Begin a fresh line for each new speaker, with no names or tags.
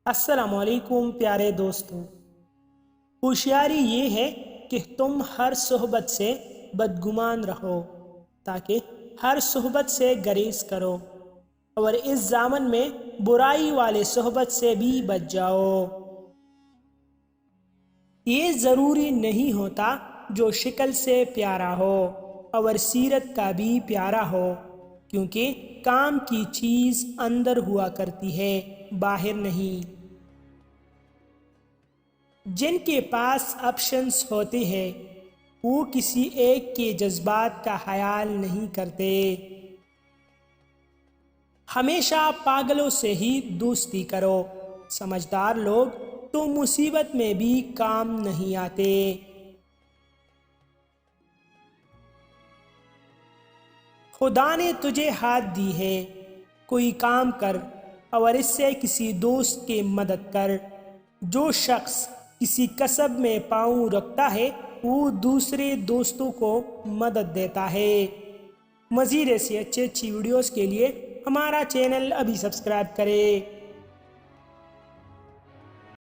السلام علیکم پیارے دوستوں، ہوشیاری یہ ہے کہ تم ہر صحبت سے بدگمان رہو تاکہ ہر صحبت سے گریز کرو اور اس دامن میں برائی والے صحبت سے بھی بچ جاؤ۔ یہ ضروری نہیں ہوتا جو شکل سے پیارا ہو اور سیرت کا بھی پیارا ہو، کیونکہ کام کی چیز اندر ہوا کرتی ہے، باہر نہیں۔ جن کے پاس آپشنز ہوتے ہیں وہ کسی ایک کے جذبات کا خیال نہیں کرتے۔ ہمیشہ پاگلوں سے ہی دوستی کرو، سمجھدار لوگ تو مصیبت میں بھی کام نہیں آتے۔ خدا نے تجھے ہاتھ دی ہے، کوئی کام کر اور اس سے کسی دوست کی مدد کر۔ جو شخص کسی کسب میں پاؤں رکھتا ہے وہ دوسرے دوستوں کو مدد دیتا ہے۔ مزید ایسی اچھی ویڈیوز کے لیے ہمارا چینل ابھی سبسکرائب کرے۔